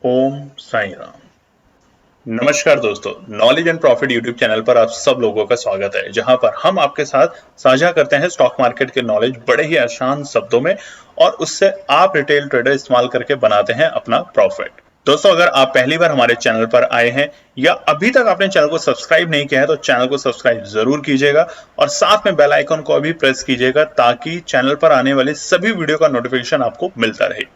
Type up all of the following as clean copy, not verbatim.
ओम साई राम। नमस्कार दोस्तों, knowledge and profit YouTube channel पर आप सब लोगों का स्वागत है, जहां पर हम आपके साथ साझा करते हैं स्टॉक मार्केट के नॉलेज बड़े ही आसान शब्दों में और उससे आप रिटेल ट्रेडर इस्तेमाल करके बनाते हैं अपना प्रॉफिट। दोस्तों, अगर आप पहली बार हमारे चैनल पर आए हैं या अभी तक आपने चैनल को सब्सक्राइब नहीं किया है तो चैनल को सब्सक्राइब जरूर कीजिएगा और साथ में बेल आइकन को भी प्रेस कीजिएगा ताकि चैनल पर आने वाली सभी वीडियो का नोटिफिकेशन आपको मिलता रहे।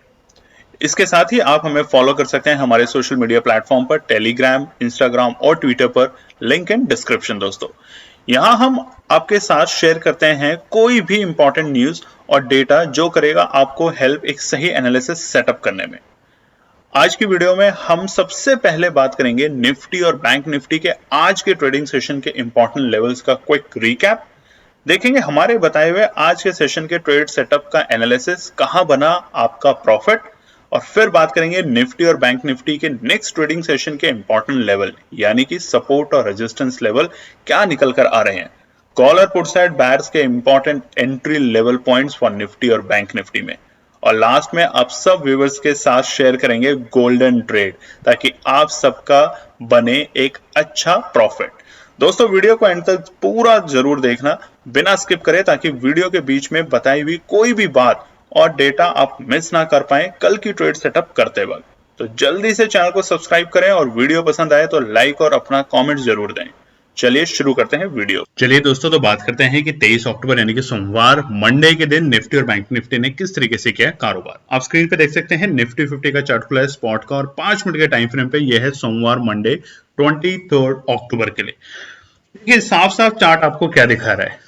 इसके साथ ही आप हमें फॉलो कर सकते हैं हमारे सोशल मीडिया प्लेटफॉर्म पर, टेलीग्राम, इंस्टाग्राम और ट्विटर पर, लिंक इन डिस्क्रिप्शन। दोस्तों, यहां हम आपके साथ शेयर करते हैं कोई भी इंपॉर्टेंट न्यूज और डेटा जो करेगा आपको हेल्प एक सही एनालिसिस सेटअप करने में। आज की वीडियो में हम सबसे पहले बात करेंगे निफ्टी और बैंक निफ्टी के आज के ट्रेडिंग सेशन के इंपॉर्टेंट लेवल्स का क्विक रिकैप। देखेंगे हमारे बताए हुए आज के सेशन के ट्रेड सेटअप का एनालिसिस, कहां बना आपका प्रॉफिट, और फिर बात करेंगे निफ्टी और बैंक निफ्टी के नेक्स्ट ट्रेडिंग सेशन के इंपॉर्टेंट लेवल यानी कि सपोर्ट और रेजिस्टेंस लेवल क्या निकल कर आ रहे हैं। कॉल और पुट साइड बायर्स के important entry level points for Nifty और बैंक निफ्टी में, और लास्ट में आप सब व्यूअर्स के साथ शेयर करेंगे गोल्डन ट्रेड ताकि आप सबका बने एक अच्छा प्रॉफिट। दोस्तों, वीडियो को एंड तक पूरा जरूर देखना बिना स्किप करे ताकि वीडियो के बीच में बताई हुई कोई भी बात और डेटा आप मिस ना कर पाए कल की ट्रेड सेटअप करते वक्त। तो जल्दी से चैनल को सब्सक्राइब करें और वीडियो पसंद आए तो लाइक और अपना कमेंट जरूर दें। चलिए शुरू करते हैं वीडियो। चलिए दोस्तों, तो बात करते हैं कि 23 अक्टूबर यानी कि सोमवार, मंडे के दिन निफ्टी और बैंक निफ्टी ने किस तरीके से किया कारोबार। आप स्क्रीन पे देख सकते हैं निफ्टी 50 का चार्ट खुला है स्पॉट का, और 5 मिनट के टाइम फ्रेम पे यह है सोमवार मंडे 23 अक्टूबर के लिए। देखिए साफ साफ चार्ट आपको क्या दिखा रहा है।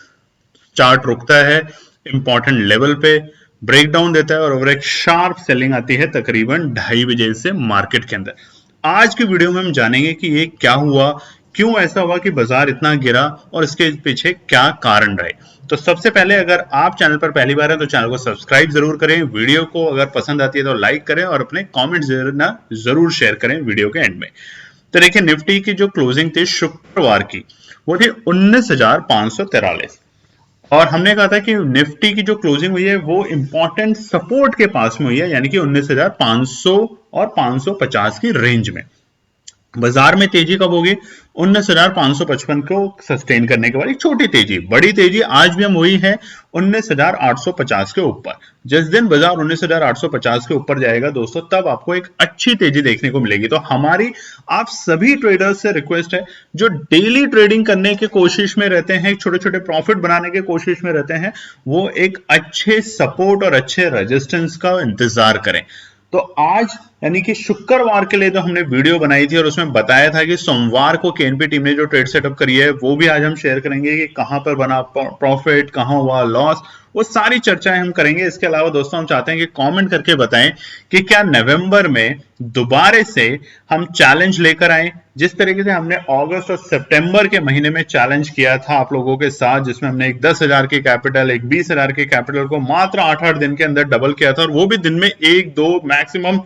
चार्ट रुकता है इंपॉर्टेंट लेवल पे, ब्रेकडाउन देता है और एक शार्प सेलिंग आती है तकरीबन 2:30 बजे से मार्केट के अंदर। आज की वीडियो में हम जानेंगे कि ये क्या हुआ, क्यों ऐसा हुआ कि बाजार इतना गिरा और इसके पीछे क्या कारण रहे। तो सबसे पहले अगर आप चैनल पर पहली बार हैं तो चैनल को सब्सक्राइब जरूर करें, वीडियो को अगर पसंद आती है तो लाइक करें और अपने कॉमेंट जरूर शेयर करें वीडियो के एंड में। तो देखिए निफ्टी की जो क्लोजिंग थी शुक्रवार की वो थी 19,543, और हमने कहा था कि निफ्टी की जो क्लोजिंग हुई है वो इंपॉर्टेंट सपोर्ट के पास में हुई है यानी कि 19,500 और 550 की रेंज में। बाजार में तेजी कब होगी? 19,555 को सस्टेन करने के बाद एक छोटी तेजी, बड़ी तेजी आज भी हम हुई है 19,850 के ऊपर। जिस दिन बाजार 19,850 के ऊपर जाएगा दोस्तों, तब आपको एक अच्छी तेजी देखने को मिलेगी। तो हमारी आप सभी ट्रेडर्स से रिक्वेस्ट है जो डेली ट्रेडिंग करने की कोशिश में रहते हैं, छोटे छोटे प्रॉफिट बनाने की कोशिश में रहते हैं, वो एक अच्छे सपोर्ट और अच्छे रेजिस्टेंस का इंतजार करें। तो आज यानी कि शुक्रवार के लिए तो हमने वीडियो बनाई थी और उसमें बताया था कि सोमवार को केएनपी टीम ने जो ट्रेड सेटअप करी है वो भी आज हम शेयर करेंगे कि कहां पर बना प्रॉफिट, कहां हुआ लॉस, वो सारी चर्चाएं हम करेंगे। इसके अलावा दोस्तों हम चाहते हैं कि कमेंट करके बताएं कि क्या नवंबर में दोबारा से हम चैलेंज लेकर आए, जिस तरीके से हमने अगस्त और सितंबर के महीने में चैलेंज किया था आप लोगों के साथ, जिसमें हमने एक 10,000 की कैपिटल, एक 20,000 की कैपिटल को मात्र 8-8 दिन के अंदर डबल किया था, और वो भी दिन में 1-2 मैक्सिमम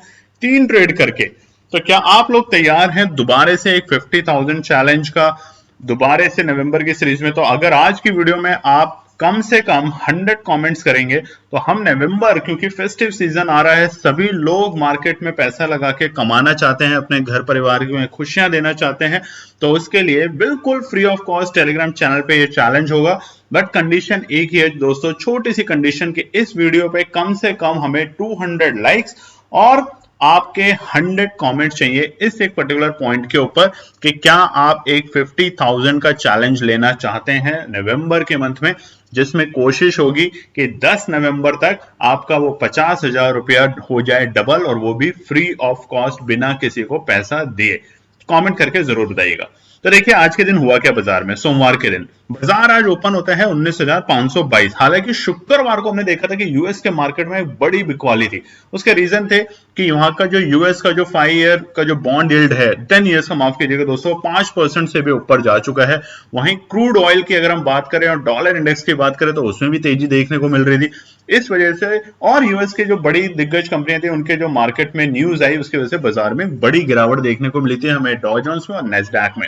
3 ट्रेड करके। तो क्या आप लोग तैयार हैं दोबारा से एक 50,000 चैलेंज का दोबारा से नवंबर की सीरीज में? तो अगर आज की वीडियो में आप कम से कम 100 कमेंट्स करेंगे तो हम नवंबर, क्योंकि फेस्टिव सीजन आ रहा है, सभी लोग मार्केट में पैसा लगा के कमाना चाहते हैं, अपने घर परिवार में खुशियां देना चाहते हैं, तो उसके लिए बिल्कुल free of cost Telegram channel पे ये चैलेंज होगा। बट कंडीशन एक ही है दोस्तों, छोटी सी कंडीशन कि इस वीडियो पे कम से कम हमें 200 लाइक्स और आपके 100 कमेंट चाहिए इस एक पर्टिकुलर पॉइंट के ऊपर कि क्या आप एक 50,000 का चैलेंज लेना चाहते हैं नवंबर के मंथ में, जिसमें कोशिश होगी कि 10 नवंबर तक आपका वो 50,000 रुपया हो जाए डबल, और वो भी फ्री ऑफ कॉस्ट, बिना किसी को पैसा दिए। कमेंट करके जरूर बताइएगा। तो देखिए आज के दिन हुआ क्या बाजार में। सोमवार के दिन बाजार आज ओपन होता है 19,522। हालांकि शुक्रवार को हमने देखा था कि यूएस के मार्केट में बड़ी बिकवाली थी। उसके रीजन थे कि यहाँ का जो यूएस का जो 5 ईयर का जो बॉन्ड यील्ड है, 10 ईयर्स का माफ कीजिएगा दोस्तों, 5% से भी ऊपर जा चुका है। वहीं क्रूड ऑयल की अगर हम बात करें और डॉलर इंडेक्स की बात करें तो उसमें भी तेजी देखने को मिल रही थी। इस वजह से और यूएस के जो बड़ी दिग्गज कंपनियां थी उनके जो मार्केट में न्यूज आई, उसकी वजह से बाजार में बड़ी गिरावट देखने को मिली थी हमें डॉ जोन्स में और नैस्डैक में,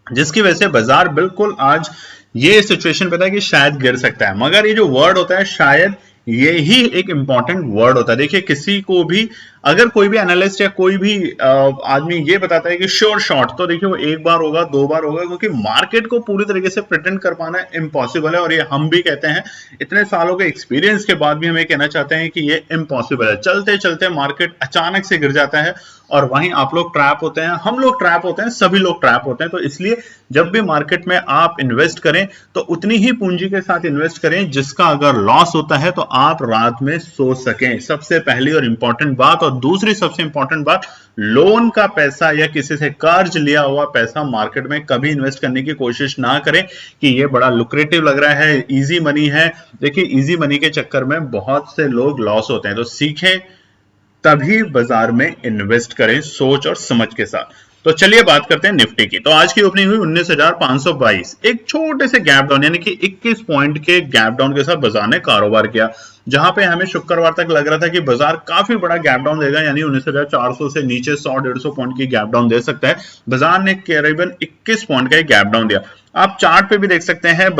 जिसकी वजह से बाजार बिल्कुल आज ये सिचुएशन पता है कि शायद गिर सकता है। मगर ये जो वर्ड होता है शायद, यही एक इंपॉर्टेंट वर्ड होता है। देखिए किसी को भी अगर कोई भी एनालिस्ट या कोई भी आदमी ये बताता है कि श्योर शॉट, तो देखिए वो एक बार होगा, दो बार होगा, क्योंकि मार्केट को पूरी तरीके से प्रिटेंड कर पाना इम्पॉसिबल है। और ये हम भी कहते हैं, इतने सालों के एक्सपीरियंस के बाद भी हम ये कहना चाहते हैं कि ये इम्पॉसिबल है। चलते चलते मार्केट अचानक से गिर जाता है और वहीं आप लोग ट्रैप होते हैं, हम लोग ट्रैप होते हैं, सभी लोग ट्रैप होते हैं। तो इसलिए जब भी मार्केट में आप इन्वेस्ट करें तो उतनी ही पूंजी के साथ इन्वेस्ट करें जिसका अगर लॉस होता है तो आप रात में सो सकें, सबसे पहली और इंपॉर्टेंट बात। और दूसरी सबसे इंपॉर्टेंट बात, लोन का पैसा या किसी से कर्ज लिया हुआ पैसा मार्केट में कभी इन्वेस्ट करने की कोशिश ना करें कि ये बड़ा लुक्रेटिव लग रहा है, इजी मनी है। देखिए इजी मनी के चक्कर में बहुत से लोग लॉस होते हैं। तो सीखें, तभी बाजार में इन्वेस्ट करें सोच और समझ के साथ। तो चलिए बात करते हैं निफ्टी की। तो आज की ओपनिंग हुई 19,522, एक छोटे से गैप डाउन यानी कि 21 पॉइंट के गैप डाउन के साथ बाजार ने कारोबार किया, जहां पे हमें शुक्रवार तक लग रहा था कि बाजार काफी बड़ा गैप डाउन देगा, यानी 19,400 से नीचे 100-150 पॉइंट की गैप डाउन दे सकता है। बाजार ने करीबन 21 पॉइंट का गैप डाउन दिया। आप चार्ट पे भी देख सकते हैं,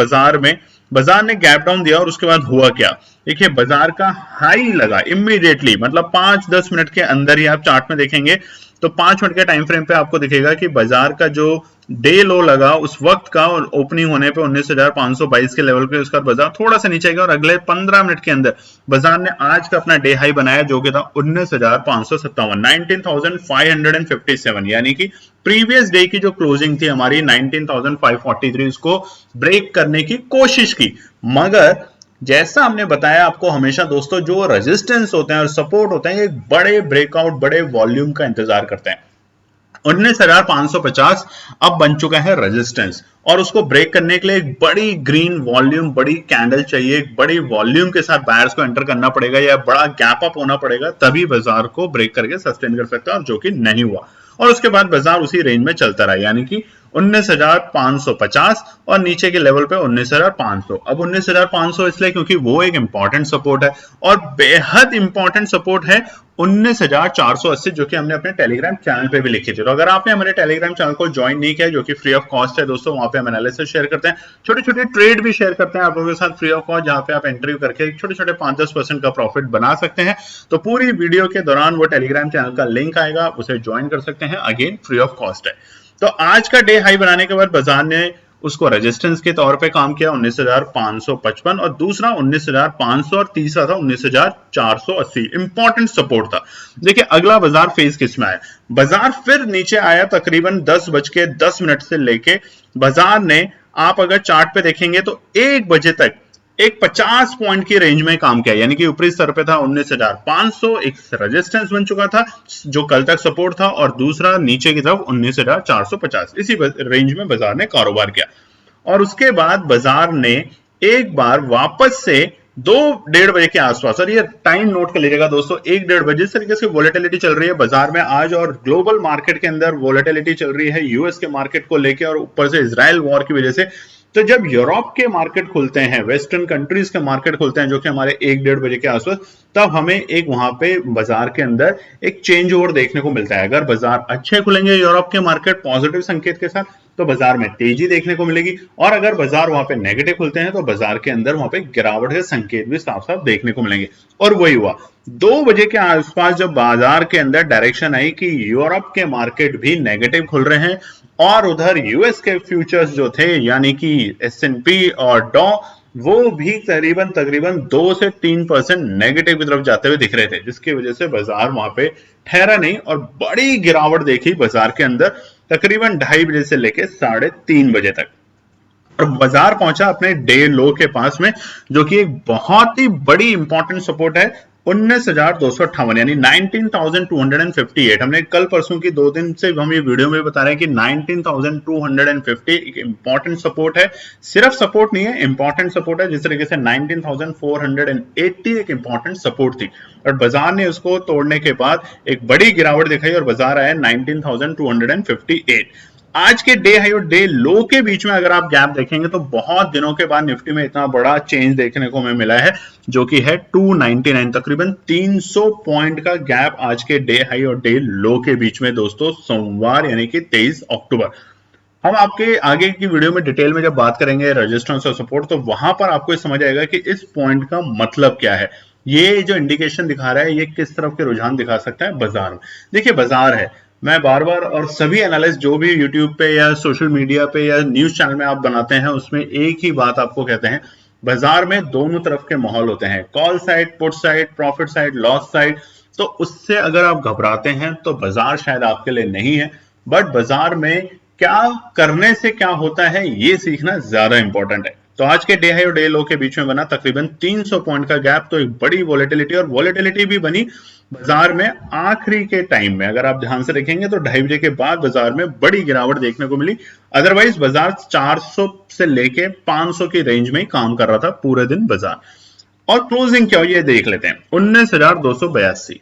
बाजार ने गैप डाउन दिया और उसके बाद हुआ क्या। देखिए बाजार का हाई लगा इमीडिएटली, मतलब 5-10 मिनट के अंदर ही आप चार्ट में देखेंगे तो 5 मिनट के टाइम फ्रेम पे आपको दिखेगा कि बाजार का जो डे लो लगा उस वक्त का, और ओपनिंग होने पे 19,522 के लेवल पे उसका बाजार थोड़ा सा नीचे गया और अगले 15 मिनट के अंदर बाजार ने आज का अपना डे हाई बनाया, जो कि था 19,557, 19,557, यानी कि प्रीवियस डे की जो क्लोजिंग थी हमारी 19,543, उसको ब्रेक करने की कोशिश की। मगर जैसा हमने बताया आपको हमेशा दोस्तों, जो रेजिस्टेंस होते हैं और सपोर्ट होते हैं, एक बड़े ब्रेकआउट, बड़े वॉल्यूम का इंतजार करते हैं। 19,550 अब बन चुका है रेजिस्टेंस, और उसको ब्रेक करने के लिए एक बड़ी ग्रीन वॉल्यूम, बड़ी कैंडल चाहिए, एक बड़ी वॉल्यूम के साथ बायर्स को एंटर करना पड़ेगा या बड़ा गैप अप होना पड़ेगा, तभी बाजार को ब्रेक करके सस्टेन कर सकता है, और जो कि नहीं हुआ। और उसके बाद बाजार उसी रेंज में चलता रहा, यानी कि 19,550 और नीचे के लेवल पे 19,500। अब 19,500 इसलिए क्योंकि वो एक इंपॉर्टेंट सपोर्ट है, और बेहद इंपॉर्टेंट सपोर्ट है 19,480, जो कि हमने अपने टेलीग्राम चैनल पे भी लिखी थी। तो अगर आपने हमारे टेलीग्राम चैनल को ज्वाइन नहीं किया, जो कि फ्री ऑफ कॉस्ट है दोस्तों, वहां पे हम एनालिसिस शेयर करते हैं, छोटे छोटे ट्रेड भी शेयर करते हैं आप लोगों के साथ फ्री ऑफ कॉस्ट, जहां पे आप एंट्री करके छोटे छोटे 5-10% का प्रॉफिट बना सकते हैं। तो पूरी वीडियो के दौरान वो टेलीग्राम चैनल का लिंक आएगा, उसे ज्वाइन कर सकते हैं, अगेन फ्री ऑफ कॉस्ट है। तो आज का डे हाई बनाने के बाद बाजार ने उसको रेजिस्टेंस के तौर पे काम किया 19,555, और दूसरा 19,500, और तीसरा था 19,480, इंपॉर्टेंट सपोर्ट था। देखिए अगला बाजार फेज किस में आया, बाजार फिर नीचे आया तकरीबन 10:10 से लेके बाजार ने, आप अगर चार्ट पे देखेंगे तो 1 बजे तक एक 50 पॉइंट की रेंज में काम किया, यानी कि ऊपरी स्तर पे था 19,500, एक रेजिस्टेंस बन चुका था जो कल तक सपोर्ट था, और दूसरा नीचे की तरफ 19,450, इसी रेंज में बाजार ने कारोबार किया। और उसके बाद बाजार ने एक बार वापस से 2-1:30 बजे के आसपास, और ये टाइम नोट कर लीजिएगा दोस्तों, 1-1:30 बजे इस तरीके से वोलेटिलिटी चल रही है बाजार में आज, और ग्लोबल मार्केट के अंदर वोलेटिलिटी चल रही है यूएस के मार्केट को लेके, और ऊपर से इजराइल वॉर की वजह से। तो जब यूरोप के मार्केट खुलते हैं, वेस्टर्न कंट्रीज के मार्केट खुलते हैं, जो कि हमारे 1-1:30 बजे के आसपास, तब हमें एक वहां पे बाजार के अंदर एक चेंज ओवर देखने को मिलता है। अगर बाजार अच्छे खुलेंगे यूरोप के मार्केट पॉजिटिव संकेत के साथ, तो बाजार में तेजी देखने को मिलेगी, और अगर बाजार वहां पे नेगेटिव खुलते हैं तो बाजार के अंदर वहां पे गिरावट के संकेत भी साफ साफ देखने को मिलेंगे। और वही हुआ, 2 बजे के आसपास जब बाजार के अंदर डायरेक्शन आई कि यूरोप के मार्केट भी नेगेटिव खुल रहे हैं, और उधर यूएस के फ्यूचर्स जो थे यानी कि एस&पी और डॉ, वो भी तकरीबन 2 से 3% नेगेटिव की तरफ जाते हुए दिख रहे थे, जिसकी वजह से बाजार वहां पे ठहरा नहीं और बड़ी गिरावट देखी बाजार के अंदर तकरीबन 2:30 बजे से लेकर 3:30 बजे तक, और बाजार पहुंचा अपने डे लो के पास में, जो कि एक बहुत ही बड़ी इंपॉर्टेंट सपोर्ट है 19,258, यानी 19,258। हमने कल परसों की 2 दिन से हम ये वीडियो में बता रहे हैं कि 19,250 एक इंपॉर्टेंट सपोर्ट है, सिर्फ सपोर्ट नहीं है, इंपॉर्टेंट सपोर्ट है। जिस तरीके से 19,480 एक इंपॉर्टेंट सपोर्ट थी, और बाजार ने उसको तोड़ने के बाद एक बड़ी गिरावट दिखाई और बाजार आया 19,258। आज के डे हाई और डे लो के बीच में अगर आप गैप देखेंगे तो बहुत दिनों के बाद निफ्टी में इतना बड़ा चेंज देखने को हमें मिला है, जो कि है 299, तकरीबन 300 पॉइंट का गैप आज के डे हाई और डे लो के बीच में दोस्तों, सोमवार यानी कि 23 अक्टूबर। हम आपके आगे की वीडियो में डिटेल में जब बात करेंगे रेजिस्टेंस और सपोर्ट, तो वहां पर आपको समझ आएगा कि इस पॉइंट का मतलब क्या है। ये जो इंडिकेशन दिखा रहा है ये किस तरफ के रुझान दिखा सकता है बाजार में। देखिए बाजार है, मैं बार बार और सभी एनालिस्ट जो भी यूट्यूब पे या सोशल मीडिया पे या न्यूज चैनल में आप बनाते हैं उसमें एक ही बात आपको कहते हैं, बाजार में दोनों तरफ के माहौल होते हैं, call side, put side, profit side, loss side. तो उससे अगर आप घबराते हैं तो बाजार शायद आपके लिए नहीं है, बट बाजार में क्या करने से क्या होता है ये सीखना ज्यादा इंपॉर्टेंट है। तो आज के डे हाई और डे लो के बीच में बना तकरीबन 300 पॉइंट का गैप, तो एक बड़ी वॉलेटिलिटी, और वॉलेटिलिटी भी बनी बाजार में आखिरी के टाइम में। अगर आप ध्यान से देखेंगे तो 2:30 बजे के बाद बाजार में बड़ी गिरावट देखने को मिली। अदरवाइज बाजार 400 से लेके 500 की रेंज में ही काम कर रहा था पूरे दिन बाजार। और क्लोजिंग क्या हुई ये देख लेते हैं, 19,282।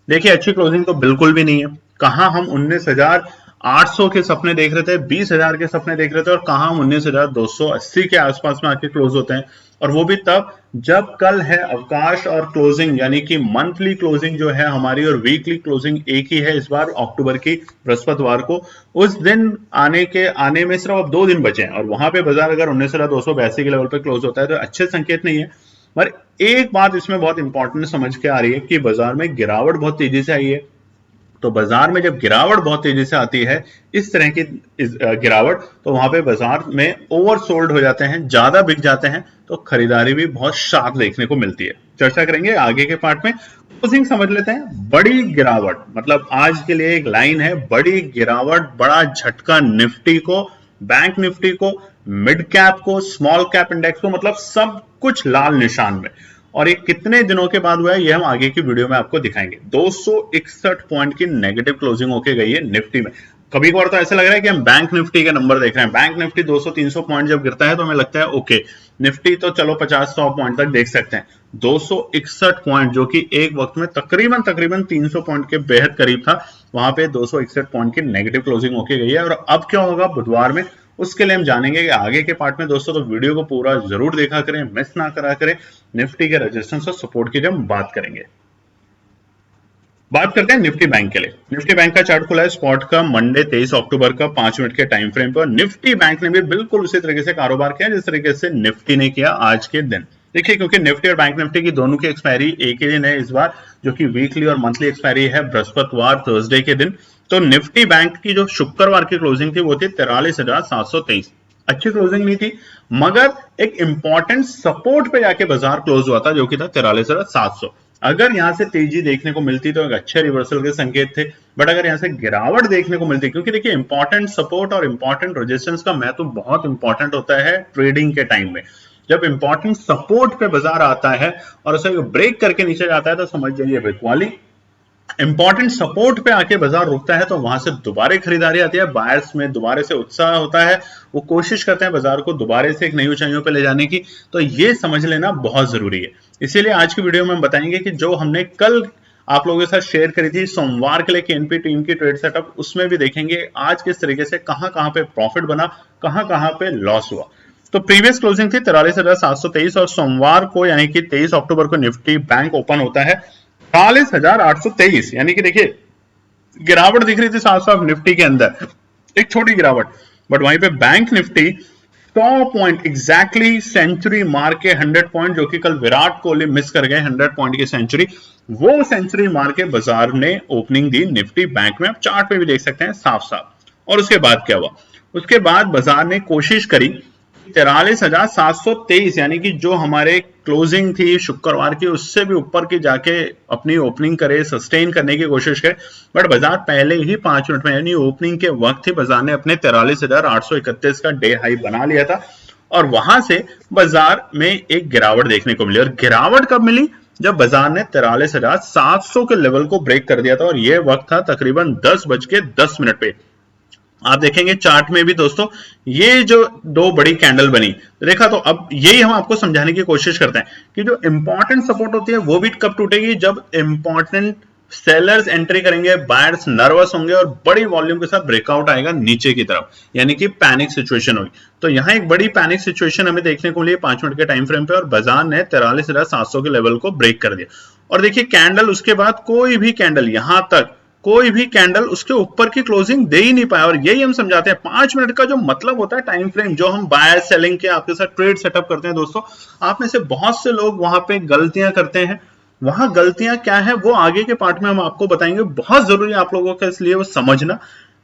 देखिए अच्छी क्लोजिंग तो बिल्कुल भी नहीं है। कहां हम 19,800 के सपने देख रहे थे, 20,000 के सपने देख रहे थे, और कहां हम 19,280 के आसपास में आके क्लोज होते हैं। और वो भी तब जब कल है अवकाश, और क्लोजिंग यानी कि मंथली क्लोजिंग जो है हमारी और वीकली क्लोजिंग एक ही है इस बार, अक्टूबर की बृहस्पतिवार को। उस दिन आने में सिर्फ अब 2 दिन बचे हैं, और वहां पे बाजार अगर 19,282 के लेवल पे क्लोज होता है तो अच्छे संकेत नहीं है। पर एक बात इसमें बहुत इंपॉर्टेंट समझ के आ रही है कि बाजार में गिरावट बहुत तेजी से आई है। तो बाजार में जब गिरावट बहुत तेजी से आती है, इस तरह की गिरावट, तो वहां पे बाजार में ओवरसोल्ड हो जाते हैं, ज्यादा बिक जाते हैं, तो खरीदारी भी बहुत शार्प देखने को मिलती है। चर्चा करेंगे आगे के पार्ट में। क्लोजिंग समझ लेते हैं। बड़ी गिरावट मतलब आज के लिए एक लाइन है, बड़ी गिरावट, बड़ा झटका निफ्टी को, बैंक निफ्टी को, मिड कैप को, स्मॉल कैप इंडेक्स को, मतलब सब कुछ लाल निशान में। और ये कितने दिनों के बाद हुआ है ये हम आगे की वीडियो में आपको दिखाएंगे। 261 पॉइंट की नेगेटिव क्लोजिंग होके गई है निफ्टी में। कभी कभार तो ऐसा लग रहा है कि हम बैंक निफ्टी के नंबर देख रहे हैं। बैंक निफ्टी 200-300 पॉइंट जब गिरता है तो हमें लगता है ओके, निफ्टी तो चलो 50-100 पॉइंट तक देख सकते हैं। 261 पॉइंट जो कि एक वक्त में तकरीबन 300 पॉइंट के बेहद करीब था, वहां पे 261 पॉइंट की नेगेटिव क्लोजिंग होके गई है। और अब क्या होगा बुधवार में, उसके लिए हम जानेंगे कि आगे के पार्ट में। दोस्तों तो वीडियो को पूरा जरूर देखा करें, मिस ना करा करें। निफ्टी के रेजिस्टेंस और सपोर्ट की जब बात करेंगे, बात करते हैं निफ्टी बैंक के लिए। निफ्टी बैंक का चार्ट खुला है स्पॉट का मंडे 23 अक्टूबर का 5 मिनट के टाइम फ्रेम पर। निफ्टी बैंक ने भी बिल्कुल उसी तरीके से कारोबार किया जिस तरीके से निफ्टी ने किया आज के दिन। देखिए क्योंकि निफ्टी और बैंक निफ्टी की दोनों की एक्सपायरी एक ही दिन है इस बार, जो कि वीकली और मंथली एक्सपायरी है बृहस्पतिवार, थर्सडे के दिन। तो निफ्टी बैंक की जो शुक्रवार की क्लोजिंग थी वो थी 43,723। अच्छी क्लोजिंग नहीं थी, मगर एक इंपॉर्टेंट सपोर्ट पे जाके बाजार क्लोज हुआ था जो कि था 43,700। अगर यहां से तेजी देखने को मिलती तो एक अच्छे रिवर्सल के संकेत थे, बट अगर यहां से गिरावट देखने को मिलती, क्योंकि देखिए इंपॉर्टेंट सपोर्ट और इंपॉर्टेंट रेजिस्टेंस का महत्व बहुत इंपॉर्टेंट होता है ट्रेडिंग के टाइम में। जब इंपॉर्टेंट सपोर्ट पे बाजार आता है और उसे ब्रेक करके नीचे जाता है तो समझ जाइए बिकवाली। इंपॉर्टेंट सपोर्ट पे आके बाजार रुकता है तो वहां से दोबारा खरीदारी आती है, बायर्स में दोबारा से उत्साह होता है, वो कोशिश करते हैं बाजार को दोबारा से एक नई ऊंचाइयों पे ले जाने की। तो ये समझ लेना बहुत जरूरी है। इसीलिए आज की वीडियो में हम बताएंगे कि जो हमने कल आप लोगों के साथ शेयर करी थी सोमवार के लिए केएनपी टीम की ट्रेड सेटअप, उसमें भी देखेंगे आज किस तरीके से कहां पे प्रॉफिट बना, कहां पे लॉस हुआ। तो प्रीवियस क्लोजिंग थी 43,723 और सोमवार को यानी कि 23 अक्टूबर को निफ्टी बैंक ओपन होता है 43,823। यानी कि देखिए गिरावट दिख रही थी साफ साफ निफ्टी के अंदर, एक छोटी गिरावट, बट वहीं पे bank Nifty 100 point exactly century मार के 100 पॉइंट, जो कि कल विराट कोहली मिस कर गए 100 पॉइंट की सेंचुरी, वो सेंचुरी मार के बाजार ने ओपनिंग दी निफ्टी बैंक में। आप चार्ट पे भी देख सकते हैं साफ साफ। और उसके बाद क्या हुआ, उसके बाद बाजार ने कोशिश करी 43,723 यानी कि जो हमारे क्लोजिंग थी शुक्रवार की उससे भी ऊपर की जाके अपनी ओपनिंग करे, सस्टेन करने की कोशिश करे, बट बाजार पहले ही 5 मिनट में यानी ओपनिंग के वक्त ही बाजार ने अपने 43,831 का डे हाई बना लिया था। और वहां से बाजार में एक गिरावट देखने को मिली, और गिरावट कब मिली, जब बाजार ने 43,700 के लेवल को ब्रेक कर दिया था, और यह वक्त था तकरीबन 10:10 पे। आप देखेंगे चार्ट में भी दोस्तों ये जो दो बड़ी कैंडल बनी देखा, तो अब यही हम आपको समझाने की कोशिश करते हैं कि जो इंपॉर्टेंट सपोर्ट होती है वो भी कब टूटेगी, जब इंपॉर्टेंट सेलर्स एंट्री करेंगे, बायर्स नर्वस होंगे और बड़ी वॉल्यूम के साथ ब्रेकआउट आएगा नीचे की तरफ, यानी कि पैनिक सिचुएशन होगी। तो यहां एक बड़ी पैनिक सिचुएशन हमें देखने को मिली 5 मिनट के टाइम फ्रेम पे, और बाजार ने 43,700 के लेवल को ब्रेक कर दिया। और देखिए कैंडल उसके बाद कोई भी कैंडल यहां तक कोई भी कैंडल उसके ऊपर की क्लोजिंग दे ही नहीं पाया। और यही हम समझाते हैं 5 मिनट का जो मतलब होता है टाइम फ्रेम, जो हम बायर सेलिंग के आपके साथ ट्रेड सेटअप करते हैं दोस्तों, आप में से बहुत से लोग वहां पे गलतियां करते हैं। वहां गलतियां क्या है वो आगे के पार्ट में हम आपको बताएंगे, बहुत जरूरी है आप लोगों का इसलिए वो समझना।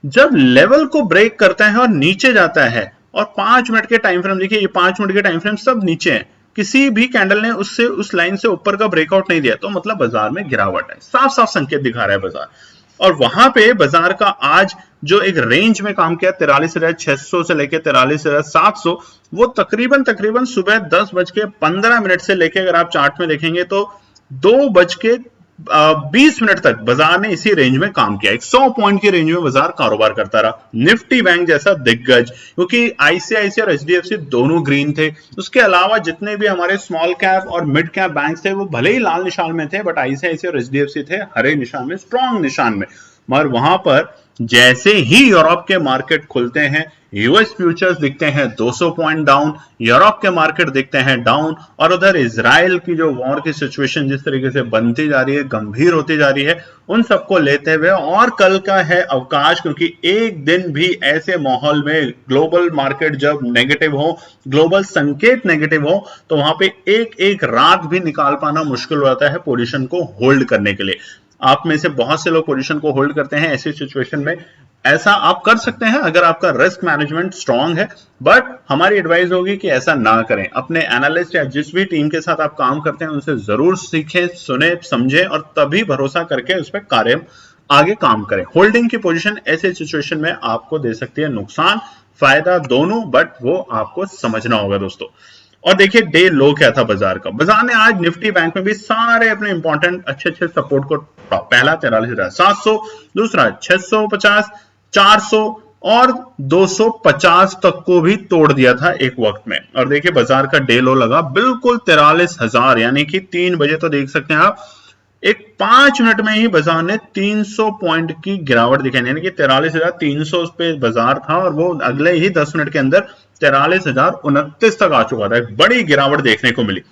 जब लेवल को ब्रेक करता है और नीचे जाता है, और 5 मिनट के टाइम फ्रेम देखिए, ये 5 मिनट के टाइम फ्रेम सब नीचे है, किसी भी कैंडल ने उससे उस लाइन से ऊपर का ब्रेकआउट नहीं दिया, तो मतलब बाजार में गिरावट है, साफ साफ संकेत दिखा रहा है बाजार। और वहां पे बाजार का आज जो एक रेंज में काम किया 43,600 से लेके 43,700, वो तकरीबन तकरीबन सुबह 10:15 से लेके अगर आप चार्ट में देखेंगे तो 2:20 तक बाजार ने इसी रेंज में काम किया। 100 पॉइंट की रेंज में बाजार कारोबार करता रहा। निफ्टी बैंक जैसा दिग्गज, क्योंकि आईसीआईसी और एचडीएफसी दोनों ग्रीन थे, उसके अलावा जितने भी हमारे स्मॉल कैप और मिड कैप बैंक थे वो भले ही लाल निशान में थे, बट आईसीआईसी और एचडीएफसी थे हरे निशान में, स्ट्रॉन्ग निशान में। मगर वहां पर जैसे ही यूरोप के मार्केट खुलते हैं, यूएस फ्यूचर्स दिखते हैं 200 पॉइंट डाउन, यूरोप के मार्केट दिखते हैं डाउन, और उधर इजराइल की जो वॉर की सिचुएशन जिस तरीके से बनती जा रही है, गंभीर होती जा रही है, उन सबको लेते हुए, और कल का है अवकाश, क्योंकि एक दिन भी ऐसे माहौल में ग्लोबल मार्केट जब नेगेटिव हो, ग्लोबल संकेत नेगेटिव हो, तो वहां पे एक एक रात भी निकाल पाना मुश्किल हो जाता है पोजीशन को होल्ड करने के लिए। आप में से बहुत से लोग पोजीशन को होल्ड करते हैं ऐसी सिचुएशन में। ऐसा आप कर सकते हैं अगर आपका रिस्क मैनेजमेंट स्ट्रांग है, बट हमारी एडवाइस होगी कि ऐसा ना करें। अपने एनालिस्ट या जिस भी टीम के साथ आप काम करते हैं उनसे जरूर सीखें, सुने, समझें, और तभी भरोसा करके उस पर कार्य आगे काम करें। होल्डिंग की पोजीशन ऐसे सिचुएशन में आपको दे सकती है नुकसान फायदा दोनों, बट वो आपको समझना होगा दोस्तों। और देखिए डे लो क्या था बाजार का। बाजार ने आज निफ्टी बैंक में भी सारे अपने इंपॉर्टेंट अच्छे अच्छे सपोर्ट को, पहला 43,700, दूसरा 650, 400 और 250 तक को भी तोड़ दिया था एक वक्त में। और देखिए बाजार का डे लो लगा बिल्कुल 43,000, यानी कि 3 बजे, तो देख सकते हैं आप एक 5 मिनट में ही बाजार ने 300 पॉइंट की गिरावट दिखाई, यानी कि 43,300 पे बाजार था, और वो अगले ही 10 मिनट के अंदर 43,029 तक आ चुका था। एक बड़ी गिरावट देखने को मिली,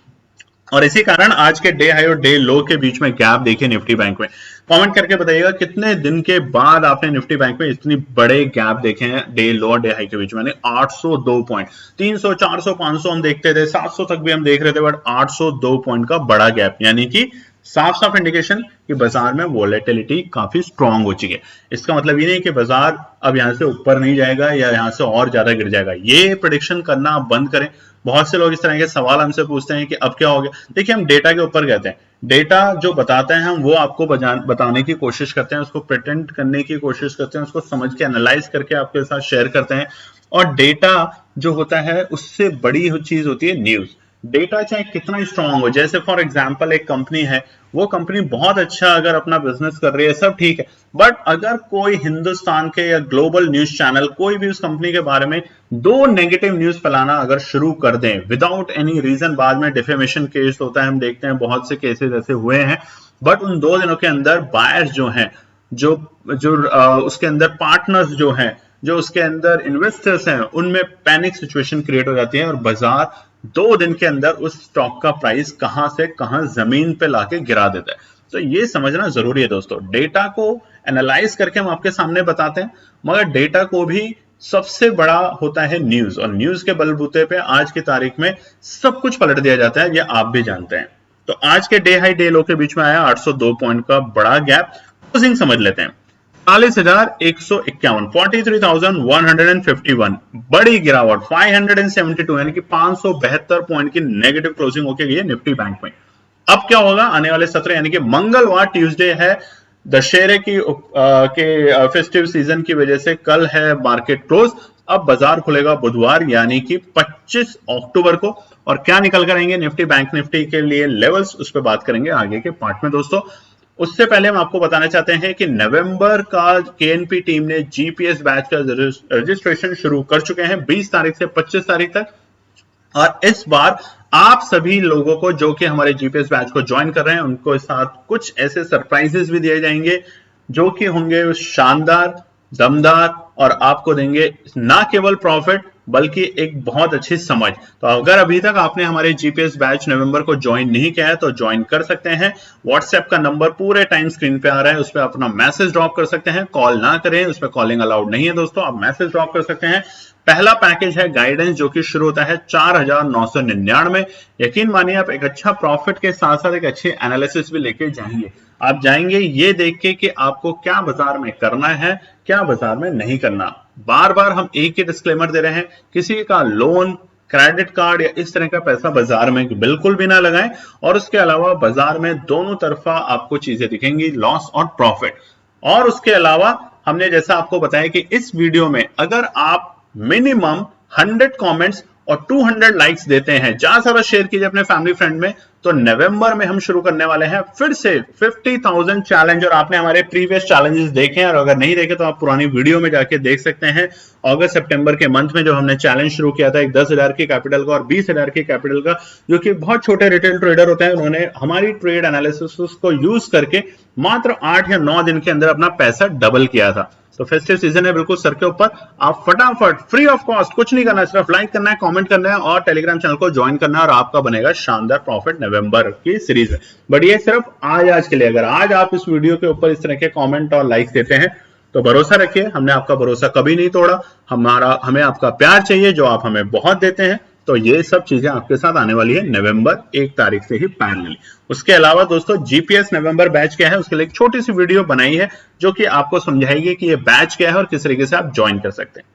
और इसी कारण आज के डे हाई और डे लो के बीच में गैप देखिए निफ्टी बैंक में। कमेंट करके बताइएगा कितने दिन के बाद आपने निफ्टी बैंक में इतनी बड़े गैप देखे हैं डे लो और डे हाई के बीच में। 802 पॉइंट, 300, 400, 500 हम देखते थे, 700 तक भी हम देख रहे थे, बट 802 पॉइंट का बड़ा गैप, यानी कि साफ साफ इंडिकेशन कि बाजार में वोलेटिलिटी काफी स्ट्रांग हो चुकी है। इसका मतलब ये नहीं कि बाजार अब यहां से ऊपर नहीं जाएगा या यहां से और ज्यादा गिर जाएगा, ये प्रेडिक्शन करना आप बंद करें। बहुत से लोग इस तरह के सवाल हमसे पूछते हैं कि अब क्या हो गया। देखिए हम डेटा के ऊपर कहते हैं, डेटा जो बताते हैं हम वो आपको बताने की कोशिश करते हैं, उसको प्रिटेंड करने की कोशिश करते हैं, उसको समझ के एनालाइज करके आपके साथ शेयर करते हैं। और डेटा जो होता है उससे बड़ी चीज होती है न्यूज। डेटा चाहे कितना स्ट्रांग हो, जैसे फॉर एग्जांपल एक कंपनी है, वो कंपनी बहुत अच्छा अगर अपना बिजनेस कर रही है, सब ठीक है, बट अगर कोई हिंदुस्तान के या ग्लोबल न्यूज चैनल कोई भी उस कंपनी के बारे में 2 नेगेटिव न्यूज फैलाना अगर शुरू कर दें विदाउट एनी रीजन, बाद में डिफेमेशन केस होता है, हम देखते हैं बहुत से केसेस ऐसे हुए हैं, बट उन 2 दिनों के अंदर बायर्स जो हैं, जो जो उसके अंदर पार्टनर्स जो हैं, जो उसके अंदर इन्वेस्टर्स हैं, उनमें पैनिक सिचुएशन क्रिएट हो जाती है, और बाजार 2 दिन के अंदर उस स्टॉक का प्राइस कहां से कहां जमीन पे लाके गिरा देता है। तो ये समझना जरूरी है दोस्तों। डेटा को एनालाइज करके हम आपके सामने बताते हैं, मगर डेटा को भी सबसे बड़ा होता है न्यूज, और न्यूज के बलबूते पे आज की तारीख में सब कुछ पलट दिया जाता है, ये आप भी जानते हैं। तो आज के डे हाई डे लो के बीच में आया 802 पॉइंट का बड़ा गैप। क्लोजिंग समझ लेते हैं, 43,151, 43,151, बड़ी गिरावट 572, यानी कि 572 पॉइंट की नेगेटिव क्लोजिंग होके गई है निफ्टी बैंक में। अब क्या होगा आने वाले सत्र, यानी कि मंगलवार ट्यूसडे है, दशहरे की के फेस्टिव सीजन की वजह से कल है मार्केट क्लोज। अब बाजार खुलेगा बुधवार यानी कि 25 अक्टूबर को, और क्या निकल कर आएंगे निफ्टी बैंक निफ्टी के लिए लेवल्स, उस पर बात करेंगे आगे के पार्ट में दोस्तों। उससे पहले हम आपको बताना चाहते हैं कि नवंबर का केएनपी टीम ने जीपीएस बैच का रजिस्ट्रेशन शुरू कर चुके हैं 20 तारीख से 25 तारीख तक, और इस बार आप सभी लोगों को जो कि हमारे जीपीएस बैच को ज्वाइन कर रहे हैं उनको साथ कुछ ऐसे सरप्राइजेस भी दिए जाएंगे जो कि होंगे शानदार, दमदार, और आपको देंगे ना केवल प्रॉफिट बल्कि एक बहुत अच्छी समझ। तो अगर अभी तक आपने हमारे जीपीएस बैच नवंबर को ज्वाइन नहीं किया है तो ज्वाइन कर सकते हैं। व्हाट्सएप का नंबर पूरे टाइम स्क्रीन पे आ रहा है, उस पर अपना मैसेज ड्रॉप कर सकते हैं। कॉल ना करें, उस पर कॉलिंग अलाउड नहीं है दोस्तों, आप मैसेज ड्रॉप कर सकते हैं। पहला पैकेज है गाइडेंस, जो कि शुरू होता है 4,999। यकीन मानिए आप एक अच्छा प्रॉफिट के साथ साथ एक अच्छे एनालिसिस भी लेके जाएंगे। आप जाएंगे ये देख के कि आपको क्या बाजार में करना है, क्या बाजार में नहीं करना। बार बार हम एक ही डिस्क्लेमर दे रहे हैं, किसी का लोन, क्रेडिट कार्ड या इस तरह का पैसा बाजार में बिल्कुल भी ना लगाएं। और उसके अलावा बाजार में दोनों तरफा आपको चीजें दिखेंगी, लॉस और प्रॉफिट। और उसके अलावा हमने जैसा आपको बताया कि इस वीडियो में अगर आप मिनिमम 100 कमेंट्स और 200 लाइक्स देते हैं, ज्यादा से ज्यादा शेयर कीजिए अपने फैमिली फ्रेंड में, तो नवंबर में हम शुरू करने वाले हैं फिर से 50,000 चैलेंज। और आपने हमारे प्रीवियस चैलेंजेस देखे हैं, और अगर नहीं देखे तो आप पुरानी वीडियो में जाके देख सकते हैं। अगस्त सितंबर के मंथ में जो हमने चैलेंज शुरू किया था, एक 10,000 की कैपिटल का और 20,000 की कैपिटल का, जो कि बहुत छोटे रिटेल ट्रेडर होते हैं, उन्होंने हमारी ट्रेड एनालिसिस को यूज करके मात्र 8 या 9 दिन के अंदर अपना पैसा डबल किया था। तो फेस्टिव सीजन है बिल्कुल सर के ऊपर, आप फटाफट फ्री ऑफ कॉस्ट कुछ नहीं करना है, सिर्फ लाइक करना है, कमेंट करना है और टेलीग्राम चैनल को ज्वाइन करना है, और आपका बनेगा शानदार प्रॉफिट नवंबर की सीरीज में। बट ये सिर्फ आज के लिए। अगर आज आप इस वीडियो के ऊपर इस तरह के कमेंट और लाइक देते हैं तो भरोसा रखिए, हमने आपका भरोसा कभी नहीं तोड़ा। हमें आपका प्यार चाहिए जो आप हमें बहुत देते हैं। तो ये सब चीजें आपके साथ आने वाली है नवंबर 1 तारीख से ही पैरेलली। उसके अलावा दोस्तों जीपीएस नवंबर बैच क्या है, उसके लिए एक छोटी सी वीडियो बनाई है जो कि आपको समझाएगी कि ये बैच क्या है और किस तरीके से आप ज्वाइन कर सकते हैं।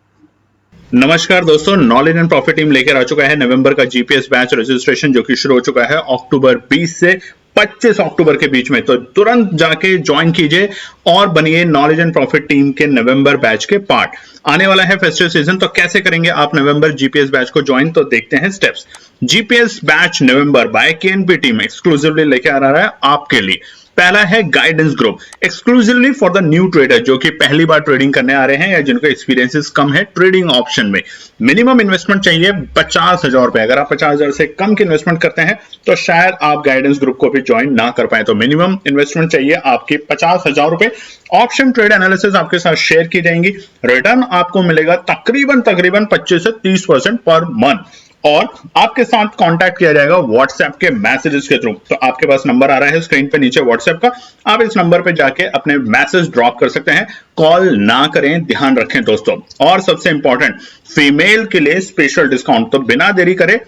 नमस्कार दोस्तों, नॉलेज एंड प्रॉफिट टीम लेकर आ चुका है नवंबर का जीपीएस बैच रजिस्ट्रेशन, जो कि शुरू हो चुका है अक्टूबर 20 से 25 अक्टूबर के बीच में। तो तुरंत जाके ज्वाइन कीजिए और बनिए नॉलेज एंड प्रॉफिट टीम के नवंबर बैच के पार्ट। आने वाला है फेस्टिव सीजन, तो कैसे करेंगे आप नवंबर जीपीएस बैच को ज्वाइन, तो देखते हैं स्टेप्स। जीपीएस बैच नवंबर बाय केएनपी टीम एक्सक्लूसिवली लेके आ रहा है आपके लिए। पहला है guidance group, exclusively for the new trader जो कि पहली बार ट्रेडिंग करने आ रहे हैं या जिनको एक्सपीरियंसेस कम है ट्रेडिंग ऑप्शन में। मिनिमम इन्वेस्टमेंट चाहिए 50,000 रुपए। अगर आप 50,000 से कम की इन्वेस्टमेंट करते हैं तो शायद आप गाइडेंस ग्रुप को भी ज्वाइन ना कर पाए। तो मिनिमम इन्वेस्टमेंट चाहिए आपकी 50,000 रुपए। ऑप्शन ट्रेड एनालिसिस आपके साथ शेयर की जाएंगी। रिटर्न आपको मिलेगा तकरीबन 25 से 30% पर मंथ, और आपके साथ कांटेक्ट किया जाएगा व्हाट्सएप के मैसेजेस के थ्रू। तो आपके पास नंबर आ रहा है स्क्रीन पे नीचे व्हाट्सएप का, आप इस नंबर पे जाके अपने मैसेज ड्रॉप कर सकते हैं। कॉल ना करें, ध्यान रखें दोस्तों। और सबसे इंपॉर्टेंट, फीमेल के लिए स्पेशल डिस्काउंट। तो बिना देरी करे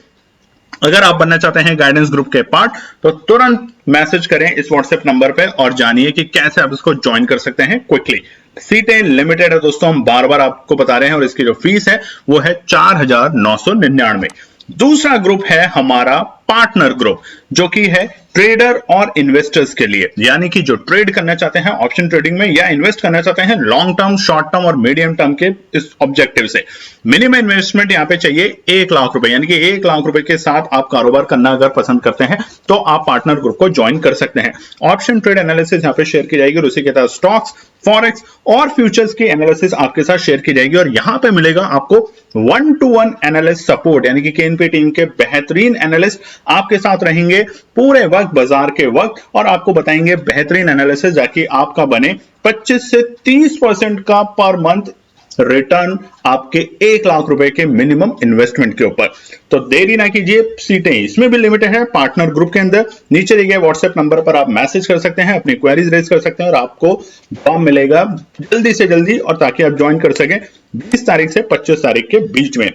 अगर आप बनना चाहते हैं गाइडेंस ग्रुप के पार्ट तो तुरंत मैसेज करें इस व्हाट्सएप नंबर पे और जानिए कि कैसे आप इसको ज्वाइन कर सकते हैं क्विकली। सीटें लिमिटेड है दोस्तों, हम बार बार आपको बता रहे हैं, और इसकी जो फीस है वो है 4,999। दूसरा ग्रुप है हमारा पार्टनर ग्रुप, जो कि है ट्रेडर और इन्वेस्टर्स के लिए, यानी कि जो ट्रेड करना चाहते हैं ऑप्शन ट्रेडिंग में या इन्वेस्ट करना चाहते हैं लॉन्ग टर्म, शॉर्ट टर्म और मीडियम टर्म के इस ऑब्जेक्टिव से। मिनिमम इन्वेस्टमेंट यहां पे चाहिए 1 लाख रुपए, यानी कि 1 लाख रुपए के साथ आप कारोबार करना अगर पसंद करते हैं तो आप पार्टनर ग्रुप को ज्वाइन कर सकते हैं। ऑप्शन ट्रेड एनालिसिस यहां पे शेयर की जाएगी और उसी के साथ स्टॉक्स, फॉरेक्स और फ्यूचर्स की एनालिसिस आपके साथ शेयर की जाएगी। और यहां पे मिलेगा आपको 1-to-1 एनालिस्ट सपोर्ट, यानी कि केएनपी टीम के बेहतरीन एनालिस्ट आपके साथ रहेंगे पूरे वक्त, बाजार के वक्त, और आपको बताएंगे बेहतरीन एनालिसिस, जाकि आपका बने 25 से 30% का पर मंथ रिटर्न आपके 1 लाख रुपए के मिनिमम इन्वेस्टमेंट के ऊपर। तो देरी ना कीजिए, सीटें इसमें भी लिमिटेड है पार्टनर ग्रुप के अंदर। नीचे दिए गए व्हाट्सएप नंबर पर आप मैसेज कर सकते हैं, अपनी क्वेरीज रेज कर सकते हैं और आपको फॉर्म मिलेगा जल्दी से जल्दी, और ताकि आप ज्वाइन कर सकें 20 तारीख से 25 तारीख के बीच में।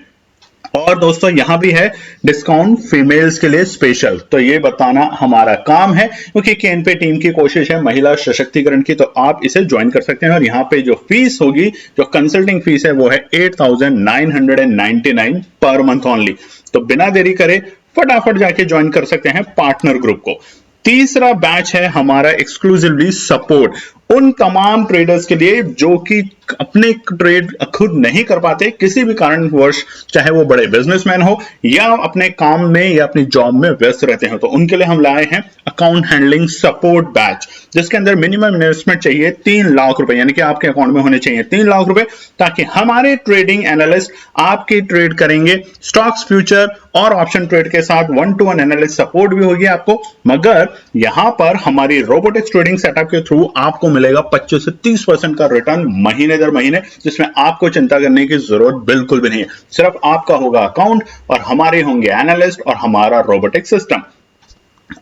और दोस्तों यहां भी है डिस्काउंट फीमेल्स के लिए स्पेशल, तो ये बताना हमारा काम है, क्योंकि केएनपी टीम की कोशिश है महिला सशक्तिकरण की। तो आप इसे ज्वाइन कर सकते हैं। और यहां पे जो फीस होगी, जो कंसल्टिंग फीस है, वो है 8,999 पर मंथ ओनली। तो बिना देरी करे फटाफट जाके ज्वाइन कर सकते हैं पार्टनर ग्रुप को। तीसरा बैच है हमारा एक्सक्लूसिवली सपोर्ट उन तमाम ट्रेडर्स के लिए जो कि अपने ट्रेड खुद नहीं कर पाते किसी भी कारणवश, चाहे वो बड़े बिजनेसमैन हो या अपने काम में या अपनी जॉब में व्यस्त रहते हो। तो उनके लिए हम लाए हैं अकाउंट हैंडलिंग सपोर्ट बैच, जिसके अंदर मिनिमम इन्वेस्टमेंट चाहिए 3 लाख रुपए, यानी कि आपके अकाउंट में होने चाहिए 3 लाख रुपए, ताकि हमारे ट्रेडिंग एनालिस्ट आपकी ट्रेड करेंगे। स्टॉक्स, फ्यूचर और ऑप्शन ट्रेड के साथ 1-to-1 एनालिस्ट सपोर्ट भी होगी आपको। मगर यहां पर हमारी रोबोटिक्स ट्रेडिंग सेटअप के थ्रू आपको मिलेगा 25 से 30% का रिटर्न महीने दर महीने, जिसमें आपको चिंता करने की जरूरत बिल्कुल भी नहीं है। सिर्फ आपका होगा अकाउंट और हमारे होंगे एनालिस्ट और हमारा रोबोटिक सिस्टम।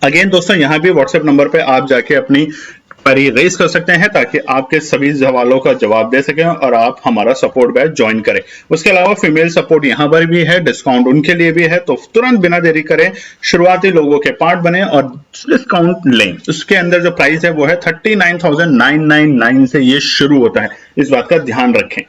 अगेन दोस्तों, यहां भी व्हाट्सएप नंबर पे आप जाके अपनी क्वेरी रेज कर सकते हैं ताकि आपके सभी सवालों का जवाब दे सकें और आप हमारा सपोर्ट बैच ज्वाइन करें। उसके अलावा फीमेल सपोर्ट यहां पर भी है, डिस्काउंट उनके लिए भी है, तो तुरंत बिना देरी करें शुरुआती लोगों के पार्ट बने और डिस्काउंट लें। उसके अंदर जो प्राइस है वो है 39,999 से ये शुरू होता है, इस बात का ध्यान रखें।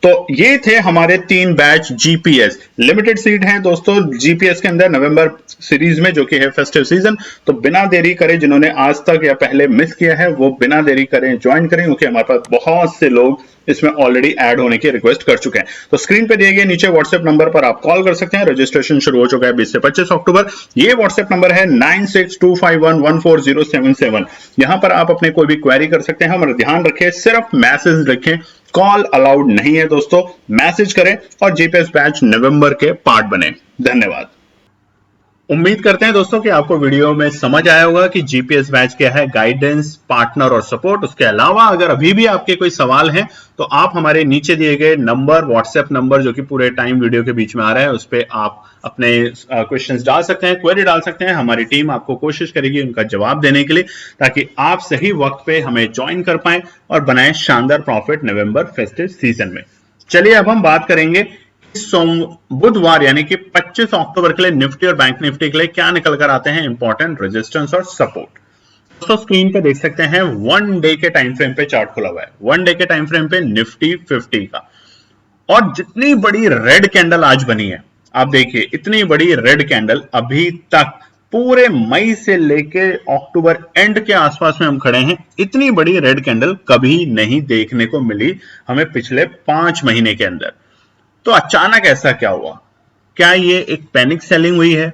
तो ये थे हमारे 3 बैच जीपीएस। लिमिटेड सीट हैं दोस्तों जीपीएस के अंदर नवंबर सीरीज में, जो कि है फेस्टिव सीजन। तो बिना देरी करें, जिन्होंने आज तक या पहले मिस किया है वो बिना देरी करें ज्वाइन करें, क्योंकि हमारे पास बहुत से लोग इसमें ऑलरेडी ऐड होने की रिक्वेस्ट कर चुके हैं। तो स्क्रीन पे दिए गए नीचे व्हाट्सएप नंबर पर आप कॉल कर सकते हैं। रजिस्ट्रेशन शुरू हो चुका है 20 से 25 अक्टूबर। ये व्हाट्सएप नंबर है 9625114077। यहां पर आप अपने कोई भी क्वेरी कर सकते हैं। हमारा ध्यान रखें, सिर्फ मैसेज रखें, कॉल अलाउड नहीं है दोस्तों। मैसेज करें और जीपीएस बैच नवंबर के पार्ट बने। धन्यवाद। उम्मीद करते हैं दोस्तों कि आपको वीडियो में समझ आया होगा कि जीपीएस बैच क्या है, गाइडेंस, पार्टनर और सपोर्ट। उसके अलावा अगर अभी भी आपके कोई सवाल हैं तो आप हमारे नीचे दिए गए नंबर, व्हाट्सएप नंबर जो कि पूरे टाइम वीडियो के बीच में आ रहा है, उस पर आप अपने क्वेश्चंस डाल सकते हैं, क्वेरी डाल सकते हैं। हमारी टीम आपको कोशिश करेगी उनका जवाब देने के लिए, ताकि आप सही वक्त पे हमें ज्वाइन कर पाएं और बनाएं शानदार प्रॉफिट नवंबर फेस्टिव सीजन में। चलिए अब हम बात करेंगे बुधवार यानी कि 25 अक्टूबर के लिए निफ्टी और बैंक निफ्टी के लिए क्या निकल कर आते हैं इंपॉर्टेंट रेजिस्टेंस और सपोर्ट। दोस्तों स्क्रीन पे देख सकते हैं 1 डे के टाइम फ्रेम पे चार्ट खुला हुआ है। 1 डे के टाइम फ्रेम पे निफ्टी 50 का, और जितनी बड़ी रेड कैंडल आज बनी है, आप देखिए इतनी बड़ी रेड कैंडल अभी तक पूरे मई से लेके अक्टूबर एंड के आसपास में हम खड़े हैं, इतनी बड़ी रेड कैंडल कभी नहीं देखने को मिली हमें पिछले 5 महीने के अंदर। तो अचानक ऐसा क्या हुआ? क्या ये एक पैनिक सेलिंग हुई है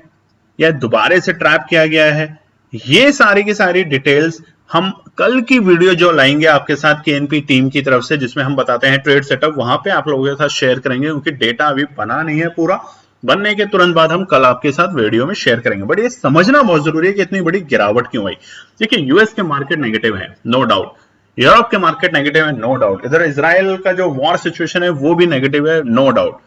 या दोबारा से ट्रैप किया गया है? ये सारी की सारी डिटेल्स हम कल की वीडियो जो लाएंगे आपके साथ केएनपी टीम की तरफ से, जिसमें हम बताते हैं ट्रेड सेटअप, वहां पे आप लोगों के साथ शेयर करेंगे, क्योंकि डेटा अभी बना नहीं है पूरा। बनने के तुरंत बाद हम कल आपके साथ वीडियो में शेयर करेंगे। बट ये समझना बहुत जरूरी है कि इतनी बड़ी गिरावट क्यों आई। देखिए यूएस के मार्केट नेगेटिव है, नो डाउट। यूरोप के मार्केट नेगेटिव है, नो डाउट। इधर इजराइल का जो वॉर सिचुएशन है वो भी नेगेटिव है, नो डाउट।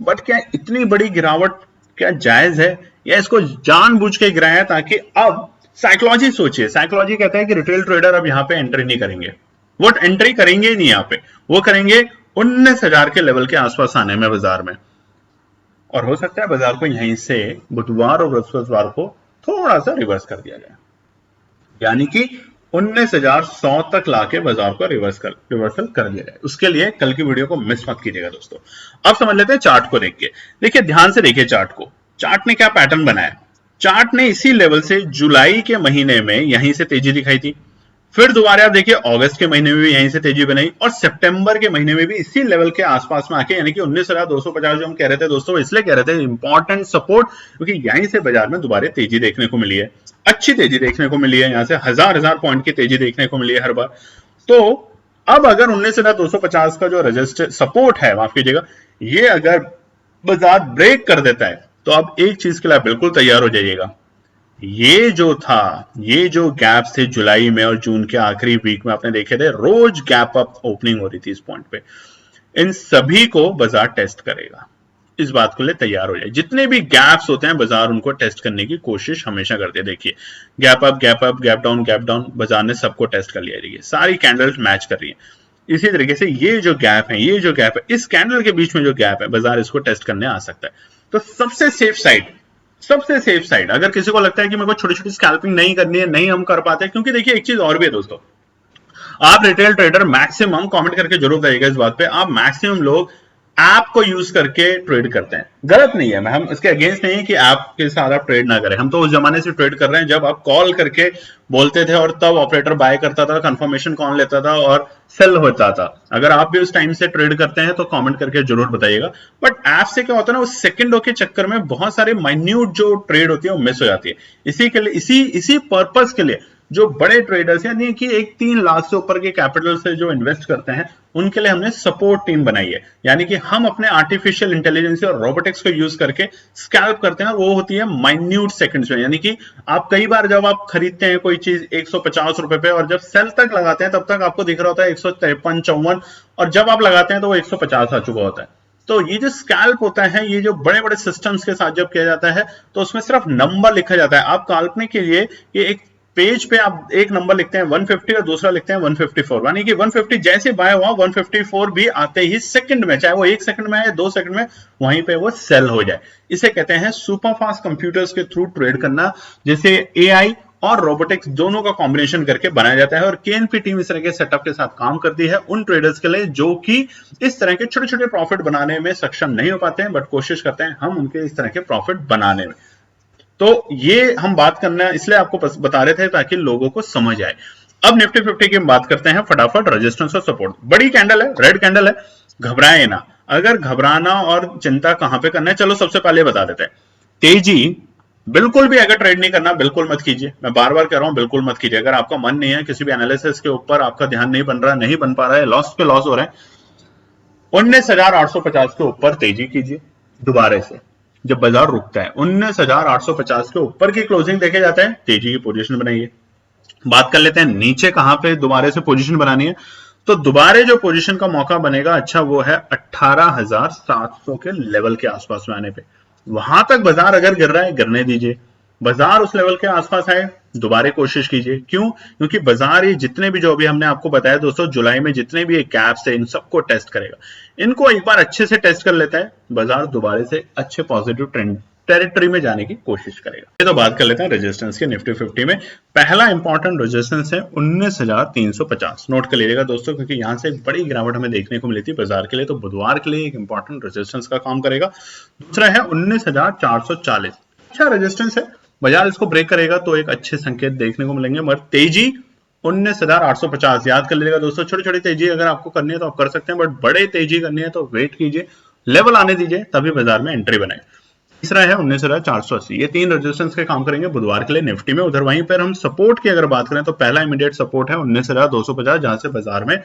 बट क्या इतनी बड़ी गिरावट क्या जायज है, या इसको जानबूझ के गिराया ताकि अब साइकोलॉजी सोचिए। साइकोलॉजी कहता है कि रिटेल ट्रेडर अब यहां पे एंट्री नहीं करेंगे, वो एंट्री करेंगे ही नहीं यहां पे, वो करेंगे 19,000 के लेवल के आसपास आने में बाजार में। और हो सकता है बाजार को यहीं से बुधवार और बृहस्पतिवार को थोड़ा सा रिवर्स कर दिया जाए, यानी कि 19,100 तक लाके बाजार को रिवर्सल कर दिया जाए। उसके लिए कल की वीडियो को मिस मत कीजिएगा दोस्तों। अब समझ लेते हैं चार्ट को देख के। देखिए ध्यान से देखिए चार्ट को। चार्ट ने क्या पैटर्न बनाया? चार्ट ने इसी लेवल से जुलाई के महीने में यहीं से तेजी दिखाई थी, फिर दोबारा आप देखिए अगस्त के महीने में भी यहीं से तेजी बनाई, और सितंबर के महीने में भी इसी लेवल के आसपास में आके, यानी कि 19,250 जो हम कह रहे थे दोस्तों, इसलिए कह रहे थे इंपॉर्टेंट सपोर्ट, क्योंकि यहीं से बाजार में दोबारा तेजी देखने को मिली है, अच्छी तेजी देखने को मिली है। यहां से हजार पॉइंट की तेजी देखने को मिली है हर बार। तो अब अगर 19,250 का जो रजिस्टर सपोर्ट है, माफ कीजिएगा, ये अगर बाजार ब्रेक कर देता है तो अब एक चीज के लिए बिल्कुल तैयार हो जाइएगा। ये जो था, ये जो गैप थे जुलाई में और जून के आखिरी वीक में आपने देखे थे, रोज गैप अप ओपनिंग हो रही थी इस पॉइंट पे, इन सभी को बाजार टेस्ट करेगा। इस बात को लिए तैयार हो जाए। जितने भी गैप्स होते हैं बाजार उनको टेस्ट करने की कोशिश हमेशा करते हैं। देखिए गैप अप, गैप डाउन, बाजार ने सबको टेस्ट कर लिया। देखिए सारी कैंडल्स मैच कर रही है। इसी तरीके से ये जो गैप है, इस कैंडल के बीच में जो गैप है, बाजार इसको टेस्ट करने आ सकता है। तो सबसे सेफ साइड अगर किसी को लगता है कि मेरे को छोटी छोटी स्कैल्पिंग नहीं करनी है, नहीं हम कर पाते, क्योंकि देखिए एक चीज और भी है दोस्तों, आप रिटेल ट्रेडर मैक्सिमम कमेंट करके जरूर बताइएगा इस बात पे, आप मैक्सिमम लोग ऐप को यूज करके ट्रेड करते हैं। गलत नहीं है, मैं हम इसके अगेंस्ट नहीं है कि ऐप के साथ आप ट्रेड ना करें। हम तो उस जमाने से ट्रेड कर रहे हैं जब आप कॉल करके बोलते थे और तब ऑपरेटर बाय करता था, कंफर्मेशन कॉल लेता था और सेल होता था। अगर आप भी उस टाइम से ट्रेड करते हैं तो कमेंट करके जरूर बताइएगा। बट ऐप से क्या होता है ना, उस सेकंडों के चक्कर में बहुत सारे माइन्यूट जो ट्रेड होती है वो मिस हो जाती है। इसी के लिए, इसी पर्पस के लिए जो बड़े ट्रेडर्स यानी कि 3 लाख से ऊपर के कैपिटल से जो इन्वेस्ट करते हैं उनके लिए हमने सपोर्ट टीम बनाई है। यानी कि हम अपने आर्टिफिशियल इंटेलिजेंस और रोबोटिक्स को यूज करके स्कैल्प करते हैं, वो होती है माइन्यूट सेकंड्स में। यानी कि आप कई बार जब आप खरीदते हैं कोई चीज 150 रुपए पे और जब सेल तक लगाते हैं तब तक आपको दिख रहा होता है 153-54, और जब आप लगाते हैं तो वो 150 आ चुका होता है। तो ये जो स्कैल्प होता है, ये जो बड़े बड़े सिस्टम्स के साथ जब किया जाता है तो उसमें सिर्फ नंबर लिखा जाता है। आप काल्पनिक के लिए ये एक पेज पे आप एक नंबर लिखते हैं 150 और दूसरा लिखते हैं 154, यानी कि 150 जैसे बाय हुआ 154 भी आते ही सेकंड में, चाहे वो 1 सेकंड में आए 2 सेकंड में, वहीं पे वो सेल हो जाए। इसे कहते हैं सुपर फास्ट कंप्यूटर्स के थ्रू ट्रेड करना, जिसे एआई और रोबोटिक्स दोनों का कॉम्बिनेशन करके बनाया जाता है। और केएनपी टीम इस तरह के सेटअप के साथ काम करती है उन ट्रेडर्स के लिए जो कि इस तरह के छोटे छोटे प्रॉफिट बनाने में सक्षम नहीं हो पाते हैं, बट कोशिश करते हैं हम उनके इस तरह के प्रॉफिट बनाने में। तो ये हम बात करना इसलिए आपको बता रहे थे ताकि लोगों को समझ आए। अब निफ्टी 50 की हम बात करते हैं फटाफट। रेजिस्टेंस और सपोर्ट, बड़ी कैंडल है, रेड कैंडल है, घबराए ना। अगर घबराना और चिंता कहां पे करना है, चलो सबसे पहले बता देते हैं। तेजी बिल्कुल भी अगर ट्रेड नहीं करना, बिल्कुल मत कीजिए। मैं बार बार कह रहा हूं, बिल्कुल मत कीजिए। अगर आपका मन नहीं है, किसी भी एनालिसिस के ऊपर आपका ध्यान नहीं बन रहा, नहीं बन पा रहा है, लॉस पे लॉस हो रहा है, 19,850 के ऊपर तेजी कीजिए दोबारा से। जब बाजार रुकता है 19,850 के ऊपर की क्लोजिंग देखे जाता है, तेजी की पोजीशन बनाइए। बात कर लेते हैं नीचे कहां पे दोबारा से पोजीशन बनानी है। तो दोबारा जो पोजीशन का मौका बनेगा अच्छा वो है 18,700 के लेवल के आसपास में आने पे। वहां तक बाजार अगर गिर रहा है, गिरने दीजिए। बाजार उस लेवल के आसपास आए, दोबारा कोशिश कीजिए। क्यों? क्योंकि बाजार ये जितने भी, जो अभी हमने आपको बताया दोस्तों, जुलाई में जितने भी गैप्स है इन सबको टेस्ट करेगा। इनको एक बार अच्छे से टेस्ट कर लेता है, बाजार दोबारा से अच्छे पॉजिटिव ट्रेंड टेरिटरी में जाने की कोशिश करेगा। ये तो बात कर लेते हैं रेजिस्टेंस के। निफ्टी 50 में पहला इंपॉर्टेंट रेजिस्टेंस है 19,350। नोट कर लीजिएगा दोस्तों, क्योंकि यहां से एक बड़ी गिरावट हमें देखने को मिली थी बाजार के लिए, तो बुधवार के लिए एक इंपॉर्टेंट रेजिस्टेंस का काम करेगा। दूसरा है 19,440, अच्छा रेजिस्टेंस है, बाजार इसको ब्रेक करेगा तो एक अच्छे संकेत देखने को मिलेंगे। मगर तेजी 19,850 याद कर लीजिएगा दोस्तों। छोटी छोटी तेजी अगर आपको करनी है तो आप कर सकते हैं, बट बड़े तेजी करनी है तो वेट कीजिए, लेवल आने दीजिए, तभी बाजार में एंट्री बनाए। तीसरा है 19,480। ये 3 रेजिस्टेंस के काम करेंगे बुधवार के लिए निफ्टी में। उधर वहीं पर हम सपोर्ट की अगर बात करें तो पहला इमीडिएट सपोर्ट है 19,250, जहां से बाजार में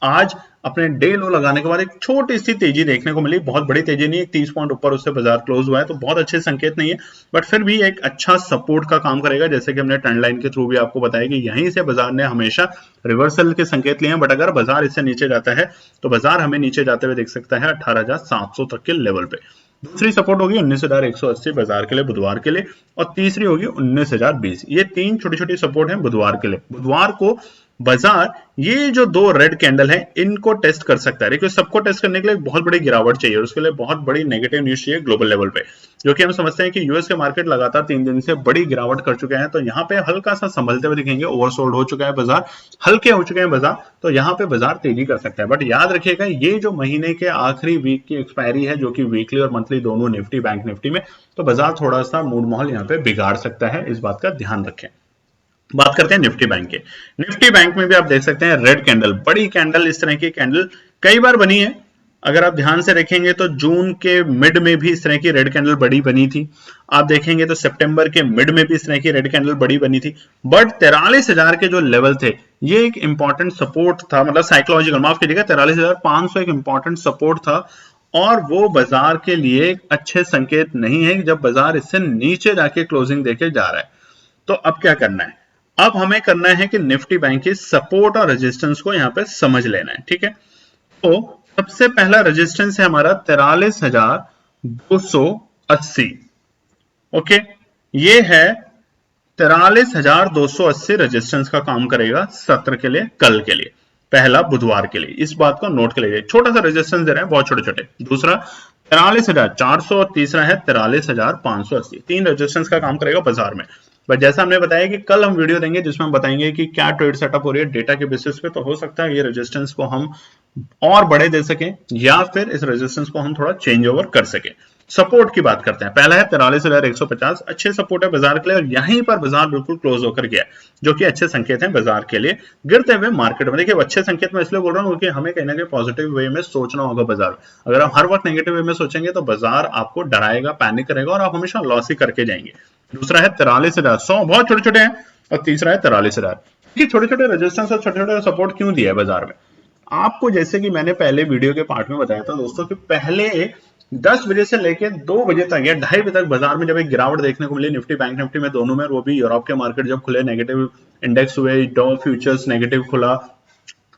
आज अपने डे लो लगाने के बाद एक छोटी सी तेजी देखने को मिली। बहुत बड़ी तेजी नहीं, 30 पॉइंट ऊपर उससे बाजार क्लोज हुआ है, तो बहुत अच्छे संकेत नहीं है, बट फिर भी एक अच्छा सपोर्ट का काम करेगा। जैसे कि हमने ट्रेंड लाइन के थ्रू भी आपको बताया कि यहीं से बाजार ने हमेशा रिवर्सल के संकेत लिए हैं, बट अगर बाजार इससे नीचे जाता है तो बाजार हमें नीचे जाते हुए देख सकता है 18,700 तक के लेवल पे। दूसरी सपोर्ट होगी 19,180 बाजार के लिए बुधवार के लिए, और तीसरी होगी 19,020। ये 3 छोटी छोटी सपोर्ट हैं बुधवार के लिए। बुधवार को बाजार ये जो 2 रेड कैंडल हैं इनको टेस्ट कर सकता है, लेकिन सबको टेस्ट करने के लिए बहुत बड़ी गिरावट चाहिए और उसके लिए बहुत बड़ी नेगेटिव न्यूज चाहिए ग्लोबल लेवल पे, जो कि हम समझते हैं कि यूएस के मार्केट लगातार 3 दिन से बड़ी गिरावट कर चुके हैं। तो यहाँ पे हल्का सा संभलते हुए दिखेंगे, ओवरसोल्ड हो चुका है बाजार, हल्के हो चुके हैं बाजार, तो यहाँ पे बाजार तेजी कर सकता है। बट याद रखिएगा, ये जो महीने के आखिरी वीक की एक्सपायरी है, जो कि वीकली और मंथली दोनों निफ्टी बैंक निफ्टी में, तो बाजार थोड़ा सा मूड माहौल यहाँ पे बिगाड़ सकता है, इस बात का ध्यान रखें। बात करते हैं निफ्टी बैंक के। निफ्टी बैंक में भी आप देख सकते हैं रेड कैंडल, बड़ी कैंडल, इस तरह की कैंडल कई बार बनी है। अगर आप ध्यान से देखेंगे तो जून के मिड में भी इस तरह की रेड कैंडल बड़ी बनी थी। आप देखेंगे तो सितंबर के मिड में भी इस तरह की रेड कैंडल बड़ी बनी थी। बट 43,000 के जो लेवल थे, ये एक इंपॉर्टेंट सपोर्ट था, मतलब साइकोलॉजिकल, माफ कीजिएगा, 43,500 एक इंपॉर्टेंट सपोर्ट था, और वो बाजार के लिए अच्छे संकेत नहीं है जब बाजार इससे नीचे जाके क्लोजिंग देके जा रहा है। तो अब क्या करना है? अब हमें करना है कि निफ्टी बैंक की सपोर्ट और रेजिस्टेंस को यहां पे समझ लेना है, ठीक है। तो सबसे पहला रेजिस्टेंस है हमारा 43,280। ओके, ये है 43,280 रेजिस्टेंस का काम करेगा सत्र के लिए, कल के लिए, पहला बुधवार के लिए। इस बात को नोट कर लीजिए, छोटा सा रेजिस्टेंस दे रहे हैं, बहुत छोटे छोटे। दूसरा 43,400 और तीसरा है 43,580। 3 रेजिस्टेंस का काम करेगा बाजार में। बट जैसा हमने बताया कि कल हम वीडियो देंगे जिसमें हम बताएंगे कि क्या ट्रेड सेटअप हो रही है डेटा के बेसिस पे, तो हो सकता है ये रेजिस्टेंस को हम और बड़े दे सकें या फिर इस रेजिस्टेंस को हम थोड़ा चेंज ओवर कर सकें। सपोर्ट की बात करते हैं। पहला है 43,150, अच्छे सपोर्ट है बाजार के लिए, और यहीं पर बाजार बिल्कुल क्लोज होकर गया, जो कि अच्छे संकेत हैं बाजार के लिए गिरते हुए मार्केट में। देखिए, अच्छे संकेत मैं इसलिए बोल रहा हूं क्योंकि हमें कहीं ना कहीं पॉजिटिव वे में सोचना होगा बाजार। अगर आप हर वक्त नेगेटिव वे में सोचेंगे तो बाजार आपको डराएगा, पैनिक करेगा और आप हमेशा लॉस ही करके जाएंगे। दूसरा है 43,100, बहुत छोटे छोटे हैं, और तीसरा है 43,000। कि छोटे छोटे रेजिस्टेंस और छोटे छोटे सपोर्ट क्यों दिया है बाजार में आपको, जैसे कि मैंने पहले वीडियो के पार्ट में बताया था दोस्तों कि पहले 10 बजे से लेकर 2 बजे तक या 2:30 बजे तक बाजार में जब एक गिरावट देखने को मिली निफ्टी बैंक निफ्टी में दोनों में, वो भी यूरोप के मार्केट जब खुले नेगेटिव इंडेक्स हुए, डॉ फ्यूचर्स नेगेटिव खुला,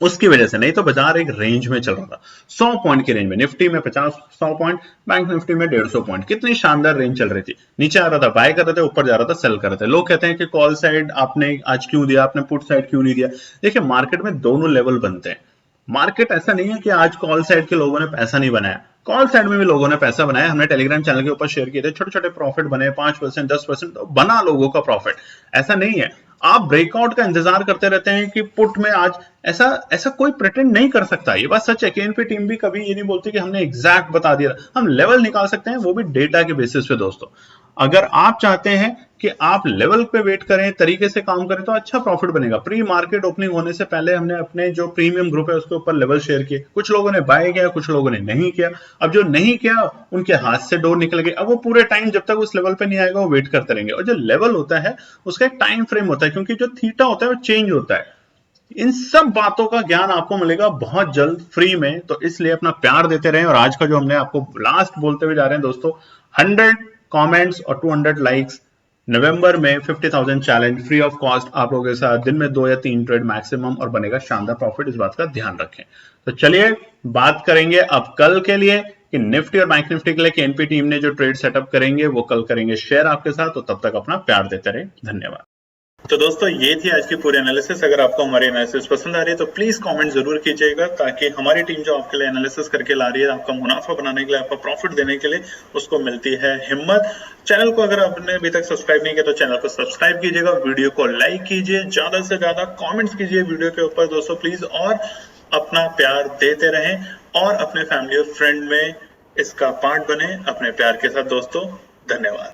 उसकी वजह से, नहीं तो बाजार एक रेंज में चल रहा था 100 पॉइंट की रेंज में, निफ्टी में 50-100 पॉइंट, बैंक निफ्टी में 150 पॉइंट, कितनी शानदार रेंज चल रही थी। नीचे आ रहा था बाय कर रहे थे, ऊपर जा रहा था सेल कर रहे थे। लोग कहते हैं कि कॉल साइड आपने आज क्यों दिया, आपने पुट साइड क्यों नहीं दिया। देखिए मार्केट में दोनों लेवल बनते हैं। मार्केट ऐसा नहीं है कि आज कॉल साइड के लोगों ने पैसा नहीं बनाया, कॉल साइड में भी लोगों ने पैसा बनाया। हमने टेलीग्राम चैनल के ऊपर शेयर किए थे, छोटे छोटे प्रॉफिट बने, 5% 10% तो बना लोगों का प्रॉफिट। ऐसा नहीं है, आप ब्रेकआउट का इंतजार करते रहते हैं कि पुट में आज ऐसा ऐसा कोई प्रिटेंड नहीं कर सकता। ये बात सच है, केएनपी टीम भी कभी ये नहीं बोलती कि हमने एग्जैक्ट बता दिया। हम लेवल निकाल सकते हैं, वो भी डेटा के बेसिस पे दोस्तों। अगर आप चाहते हैं कि आप लेवल पे वेट करें, तरीके से काम करें, तो अच्छा प्रॉफिट बनेगा। प्री मार्केट ओपनिंग होने से पहले हमने अपने जो प्रीमियम ग्रुप है उसके ऊपर लेवल शेयर किए, कुछ लोगों ने बाय किया, कुछ लोगों ने नहीं किया। अब जो नहीं किया उनके हाथ से डोर निकल गए। अब वो पूरे टाइम जब तक उस लेवल पे नहीं आएगा वो वेट करते रहेंगे। और जो लेवल होता है उसका एक टाइम फ्रेम होता है, क्योंकि जो थीटा होता है वो चेंज होता है। इन सब बातों का ज्ञान आपको मिलेगा बहुत जल्द फ्री में, तो इसलिए अपना प्यार देते रहें। और आज का जो हमने आपको लास्ट बोलते हुए जा रहे हैं दोस्तों, 100 कमेंट्स और 200 लाइक्स, नवंबर में 50,000 चैलेंज फ्री ऑफ कॉस्ट आप लोगों के साथ, दिन में 2 या 3 ट्रेड मैक्सिमम, और बनेगा शानदार प्रॉफिट। इस बात का ध्यान रखें। तो चलिए बात करेंगे अब कल के लिए कि निफ्टी और बैंक निफ्टी के लिए केएनपी टीम ने जो ट्रेड सेटअप करेंगे वो कल करेंगे शेयर आपके साथ। तो तब तक अपना प्यार देते रहे, धन्यवाद। तो दोस्तों ये थी आज की पूरी एनालिसिस। अगर आपको हमारी एनालिसिस पसंद आ रही है तो प्लीज कमेंट जरूर कीजिएगा, ताकि हमारी टीम जो आपके लिए एनालिसिस करके ला रही है, आपका मुनाफा बनाने के लिए, आपका प्रॉफिट देने के लिए, उसको मिलती है हिम्मत। चैनल को अगर आपने अभी तक सब्सक्राइब नहीं किया तो चैनल को सब्सक्राइब कीजिएगा, वीडियो को लाइक कीजिए, ज्यादा से ज्यादा कॉमेंट्स कीजिए वीडियो के ऊपर दोस्तों प्लीज, और अपना प्यार देते रहें और अपने फैमिली और फ्रेंड में इसका पार्ट बने अपने प्यार के साथ दोस्तों। धन्यवाद।